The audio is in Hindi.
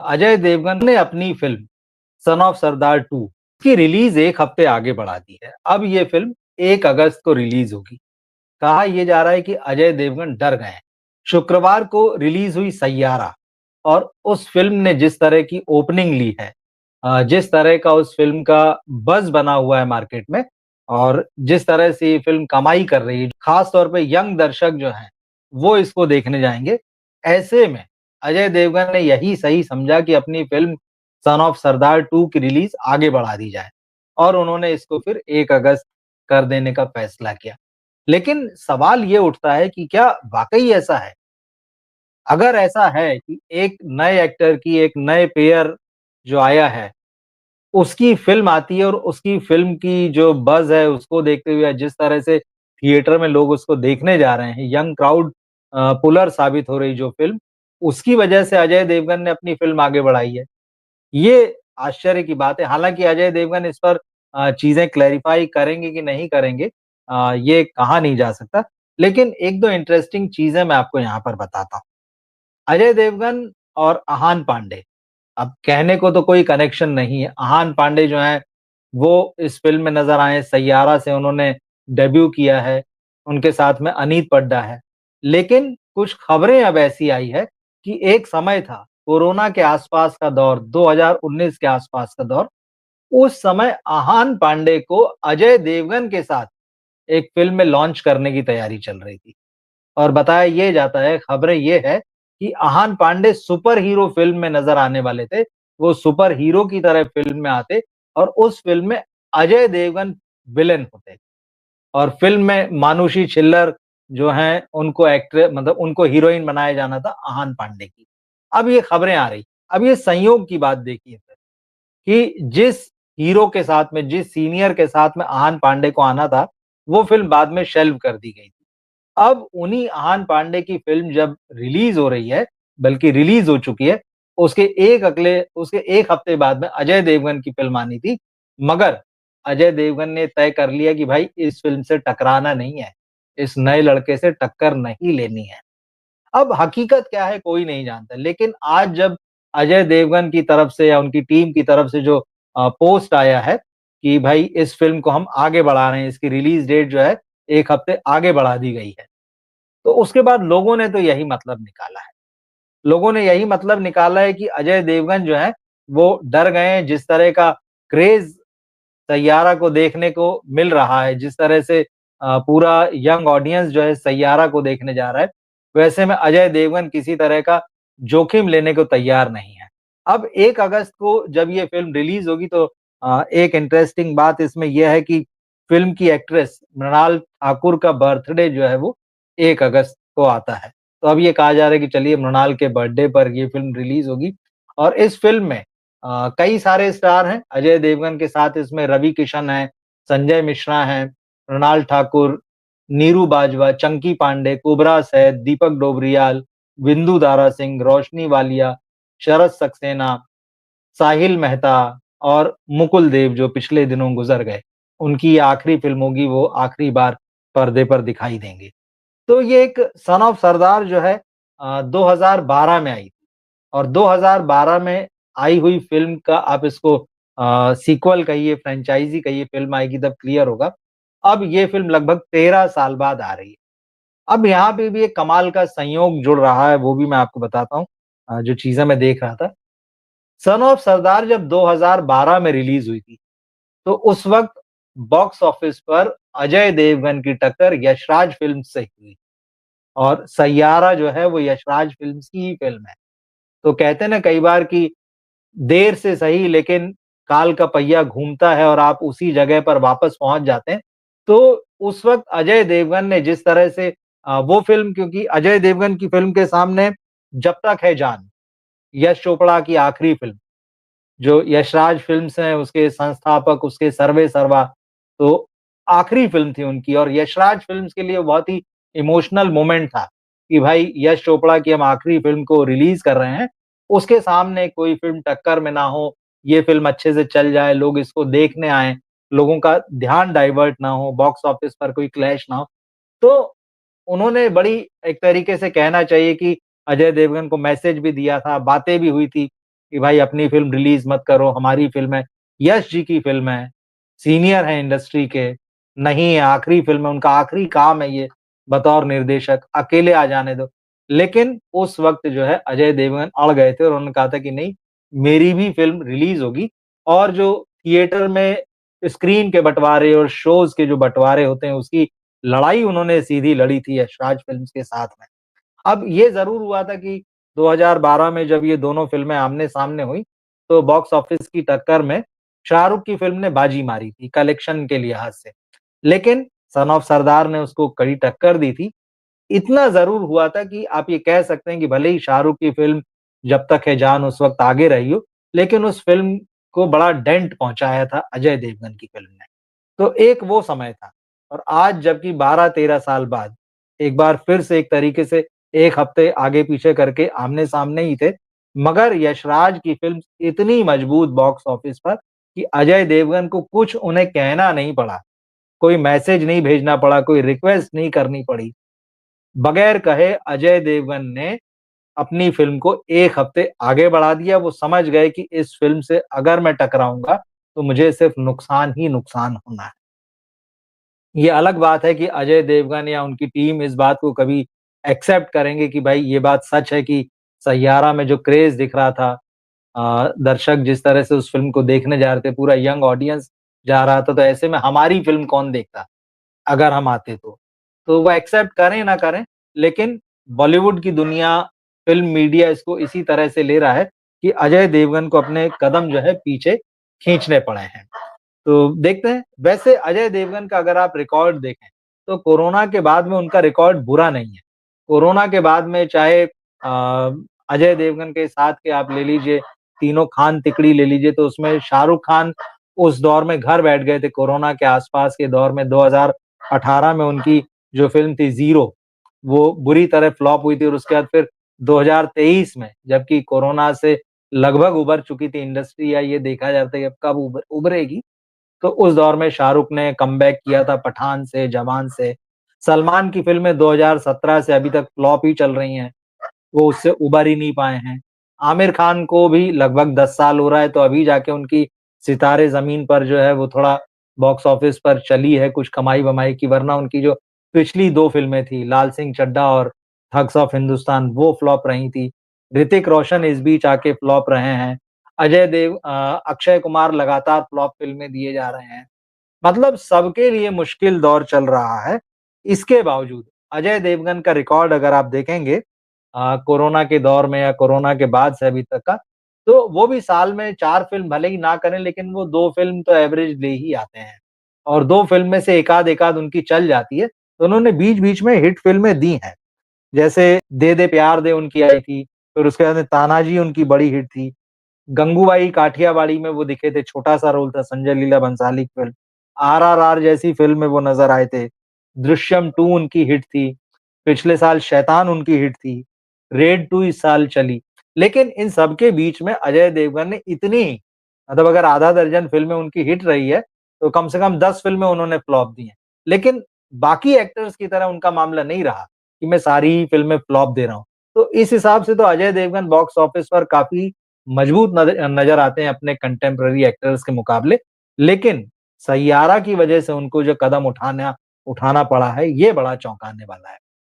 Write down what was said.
अजय देवगन ने अपनी फ़िल्म सन ऑफ सरदार 2 की रिलीज़ 1 हफ़्ते आगे बढ़ा दी है। अब ये फ़िल्म 1 अगस्त को रिलीज़ होगी। कहा ये जा रहा है कि अजय देवगन डर गए हैं। शुक्रवार को रिलीज़ हुई सैयारा और उस फ़िल्म ने जिस तरह की ओपनिंग ली है, जिस तरह का उस फ़िल्म का बज़ बना हुआ है मार्केट में और जिस तरह से ये फ़िल्म कमाई कर रही है, ख़ास तौर पे यंग दर्शक जो हैं, वो इसको देखने जाएँगे। ऐसे में अजय देवगन ने यही सही समझा कि अपनी फ़िल्म सन ऑफ सरदार 2 की रिलीज़ आगे बढ़ा दी जाए और उन्होंने इसको फिर 1 अगस्त कर देने का फ़ैसला किया। लेकिन सवाल ये उठता है कि क्या वाक़ई ऐसा है? अगर ऐसा है कि एक नए एक्टर की, एक नए पेयर जो आया है, उसकी फ़िल्म आती है और उसकी फ़िल्म की जो बज़ है उसको देखते हुए जिस तरह से थिएटर में लोग उसको देखने जा रहे हैं, यंग क्राउड पुलर साबित हो रही जो फ़िल्म, उसकी वजह से अजय देवगन ने अपनी फ़िल्म आगे बढ़ाई है। ये आश्चर्य की बात है। हालाँकि अजय देवगन इस पर चीज़ें क्लैरिफ़ाई करेंगे कि नहीं करेंगे ये कहा नहीं जा सकता। लेकिन 1-2 इंटरेस्टिंग चीज़ें मैं आपको यहाँ पर बताता हूँ। अजय देवगन और अहान पांडे, अब कहने को तो कोई कनेक्शन नहीं है। अहान पांडे जो हैं, वो इस फ़िल्म में नज़र आए, सैयारा से उन्होंने डेब्यू किया है, उनके साथ में अनीत पड्डा है। लेकिन कुछ खबरें अब ऐसी आई है कि एक समय था, कोरोना के आस-पास का दौर, 2019 के आस-पास का दौर, उस समय अहान पांडे को अजय देवगन के साथ एक फ़िल्म में लॉन्च करने की तैयारी चल रही थी। और बताया ये जाता है, खबरें ये है कि Ahaan Pandey super hero film में नज़र आने वाले थे। वो सुपर हीरो की तरह फ़िल्म में आते और उस फ़िल्म में अजय देवगन विलेन होते और फ़िल्म में मानुषी छिल्लर जो हैं, उनको मतलब उनको हीरोइन बनाया जाना था अहान पांडे की। अब ये खबरें आ रही। अब ये संयोग की बात देखिए फिर कि जिस हीरो के साथ में, जिस सीनियर के साथ में अहान पांडे को आना था, वो फ़िल्म बाद में शेल्व कर दी गई। अब उन्हीं अहान पांडे की फ़िल्म जब रिलीज़ हो रही है, बल्कि रिलीज़ हो चुकी है, उसके 1 हफ़्ते बाद में अजय देवगन की फ़िल्म आनी थी, मगर अजय देवगन ने तय कर लिया कि भाई इस फ़िल्म से टकराना नहीं है, इस नए लड़के से टक्कर नहीं लेनी है। अब हकीकत क्या है कोई नहीं जानता, लेकिन आज जब अजय देवगन की तरफ से या उनकी टीम की तरफ से जो पोस्ट आया है कि भाई इस फ़िल्म को हम आगे बढ़ा रहे हैं, इसकी रिलीज़ डेट जो है 1 हफ़्ते आगे बढ़ा दी गई है। तो उसके बाद लोगों ने तो यही मतलब निकाला है। लोगों ने यही मतलब निकाला है कि अजय देवगन जो हैं, वो डर गए हैं जिस तरह का क्रेज़ सैयारा को देखने को मिल रहा है, जिस तरह से पूरा यंग ऑडियंस जो है सैयारा को देखने जा रहा है, वैसे में अजय देवगन किसी तरह का जोखिम लेने को तैयार नहीं है। अब 1 अगस्त को जब ये फ़िल्म रिलीज़ होगी तो एक इंटरेस्टिंग बात इसमें ये है कि फ़िल्म की एक्ट्रेस मृणाल ठाकुर का बर्थडे जो है वो 1 अगस्त को आता है। तो अब ये कहा जा रहा है कि चलिए मृणाल के बर्थडे पर ये फ़िल्म रिलीज़ होगी और इस फ़िल्म में कई सारे स्टार हैं, अजय देवगन के साथ इसमें रवि किशन हैं, संजय मिश्रा हैं, मृणाल ठाकुर, नीरू बाजवा, चंकी पांडे, कुबरा सैद, दीपक डोबरियाल, विंदु दारा सिंह, रोशनी वालिया, शरत सक्सेना, साहिल मेहता और मुकुल देव जो पिछले दिनों गुज़र गए। उनकी ये आखिरी फ़िल्म होगी, वो आखिरी बार पर्दे पर दिखाई देंगे। तो ये एक सन ऑफ सरदार जो है 2012 में आई थी और 2012 में आई हुई फ़िल्म का आप इसको सीक्वल कहिए, फ्रैंचाइज़ी कहिए, फ़िल्म आएगी तब क्लियर होगा। अब ये फ़िल्म लगभग 13 साल बाद आ रही है। अब यहाँ पे भी एक कमाल का संयोग जुड़ रहा है, वो भी मैं आपको बताता हूँ जो चीज़ें मैं देख रहा था। सन ऑफ सरदार जब 2012 में रिलीज़ हुई थी, तो उस वक़्त बॉक्स ऑफिस पर अजय देवगन की टक्कर यशराज फ़िल्म्स से हुई और सैयारा जो है वो यशराज फ़िल्म्स की ही फ़िल्म है। तो कहते हैं ना कई बार कि देर से सही लेकिन काल का पहिया घूमता है और आप उसी जगह पर वापस पहुँच जाते हैं। तो उस वक़्त अजय देवगन ने जिस तरह से वो फ़िल्म क्योंकि अजय देवगन की फ़िल्म के सामने जब तक है जान, यश चोपड़ा की आखिरी फ़िल्म, जो यशराज फ़िल्म्स हैं उसके संस्थापक, उसके सर्वेसर्वा, तो आखिरी फ़िल्म थी उनकी और यशराज फ़िल्म्स के लिए बहुत ही इमोशनल मोमेंट था कि भाई यश चोपड़ा की हम आखिरी फ़िल्म को रिलीज़ कर रहे हैं, उसके सामने कोई फ़िल्म टक्कर में ना हो, ये फ़िल्म अच्छे से चल जाए, लोग इसको देखने आएँ, लोगों का ध्यान डाइवर्ट ना हो, बॉक्स ऑफिस पर कोई क्लैश ना हो। तो उन्होंने बड़ी एक तरीके से कहना चाहिए कि अजय देवगन को मैसेज भी दिया था, बातें भी हुई थी कि भाई अपनी फ़िल्म रिलीज़ मत करो, हमारी फ़िल्म है। यश जी की फ़िल्म है, सीनियर हैं इंडस्ट्री के, नहीं है आखिरी फ़िल्म है, उनका आखिरी काम है ये बतौर निर्देशक, अकेले आ जाने दो। लेकिन उस वक़्त जो है अजय देवगन अड़ गए थे और उन्होंने कहा था कि नहीं, मेरी भी फ़िल्म रिलीज़ होगी और जो थिएटर में स्क्रीन के बँटवारे और शोज़ के जो बँटवारे होते हैं, उसकी लड़ाई उन्होंने सीधी लड़ी थी यशराज फ़िल्म्स के साथ में। अब ये ज़रूर हुआ था कि 2012 में जब ये दोनों फ़िल्में आमने-सामने हुई, तो बॉक्स ऑफिस की टक्कर में शाहरुख की फ़िल्म ने बाजी मारी थी कलेक्शन के लिहाज़ से। लेकिन सन ऑफ सरदार ने उसको कड़ी टक्कर दी थी। इतना ज़रूर हुआ था कि आप ये कह सकते हैं कि भले ही शाहरुख की फ़िल्म जब तक है जान उस वक़्त आगे रही हो, लेकिन उस फ़िल्म को बड़ा डेंट पहुँचाया था अजय देवगन की फ़िल्म ने। तो एक वो समय था और आज जबकि 12-13 साल बाद एक बार फिर से एक तरीके से 1 हफ्ते आगे-पीछे करके आमने-सामने ही थे, मगर यशराज की फ़िल्म इतनी मजबूत बॉक्स ऑफिस पर कि अजय देवगन को कुछ उन्हें कहना नहीं पड़ा, कोई मैसेज नहीं भेजना पड़ा, कोई रिक्वेस्ट नहीं करनी पड़ी। बगैर कहे अजय देवगन ने अपनी फ़िल्म को 1 हफ्ते आगे बढ़ा दिया, वो समझ गए कि इस फ़िल्म से अगर मैं टकराऊँगा, तो मुझे सिर्फ़ नुकसान ही नुकसान होना है। ये अलग बात है कि अजय देवगन या उनकी टीम इस बात को कभी एक्सेप्ट करेंगे कि भाई ये बात सच है कि सैयारा में जो क्रेज़ दिख रहा था दर्शक जिस तरह से उस फ़िल्म को देखने जा रहे थे, पूरा यंग ऑडियंस जा रहा था, तो ऐसे में हमारी फ़िल्म कौन देखता, अगर हम आते तो। तो वो एक्सेप्ट करें ना करें, लेकिन बॉलीवुड की दुनिया, फ़िल्म मीडिया इसको इसी तरह से ले रहा है कि अजय देवगन को अपने कदम जो है पीछे खींचने पड़े हैं। तो देखते हैं, वैसे अजय देवगन का अगर आप रिकॉर्ड देखें, तो कोरोना के बाद में उनका रिकॉर्ड बुरा नहीं है। कोरोना के बाद में चाहे अजय देवगन के साथ के आप ले लीजिए, तीनों खान तिकड़ी ले लीजिए, तो उसमें शाहरुख खान उस दौर में घर बैठ गए थे कोरोना के आस-पास के दौर में 2018 में उनकी जो फ़िल्म थी ज़ीरो, वो बुरी तरह फ्लॉप हुई थी और उसके बाद फिर 2023 में जबकि कोरोना से लगभग उबर चुकी थी इंडस्ट्री या ये देखा जा रहा था कि अब कब उभरेगी, तो उस दौर में शाहरुख ने कमबैक किया था पठान से, जवान से। सलमान की फ़िल्में 2017 से अभी तक फ्लॉप ही चल रही हैं, वो उससे उबर ही नहीं पाए हैं। आमिर खान को भी लगभग 10 साल हो रहा है, तो अभी जाके उनकी सितारे ज़मीन पर जो है वो थोड़ा बॉक्स ऑफिस पर चली है कुछ कमाई-वमाई की, वरना उनकी जो पिछली 2 फ़िल्में थी, लाल सिंह चड्ढा और ठग्स ऑफ हिंदुस्तान, वो फ्लॉप रही थी। ऋतिक रोशन इस बीच आके फ्लॉप रहे हैं। अक्षय कुमार लगातार फ्लॉप फ़िल्में दिए जा रहे हैं। मतलब सबके लिए मुश्किल दौर चल रहा है। इसके बावजूद अजय देवगन का रिकॉर्ड अगर आप देखेंगे कोरोना के दौर में या कोरोना के बाद से अभी तक का, तो वो भी साल में 4 फ़िल्म भले ही ना करें लेकिन वो 2 फ़िल्म तो एवरेज ले ही आते हैं। और 2 फ़िल्म में से एकाध-एकाध उनकी चल जाती है, तो उन्होंने बीच-बीच में हिट फ़िल्में दी हैं। जैसे दे दे प्यार दे उनकी आई थी, फिर उसके बाद में तानाजी उनकी बड़ी हिट थी। गंगूबाई काठियावाड़ी में वो दिखे थे, छोटा-सा रोल था संजय लीला भंसाली की फ़िल्म। आरआरआर जैसी फ़िल्म में वो नज़र आए थे। दृश्यम 2 उनकी हिट थी। पिछले साल शैतान उनकी हिट थी। रेड 2 इस साल चली। लेकिन इन सब के बीच में अजय देवगन ने इतनी मतलब अगर आधा दर्जन फ़िल्में उनकी हिट रही है, तो कम से कम 10 फ़िल्में उन्होंने फ्लॉप दी हैं। लेकिन बाकी एक्टर्स की तरह उनका मामला नहीं रहा कि मैं सारी ही फ़िल्में फ्लॉप दे रहा हूँ। तो इस हिसाब से तो अजय देवगन बॉक्स ऑफिस पर काफ़ी मजबूत नज़र आते हैं अपने कंटेम्परेरी एक्टर्स के मुकाबले। लेकिन सैयारा की वजह से उनको जो कदम उठाना उठाना पड़ा है, ये बड़ा चौंकाने वाला है।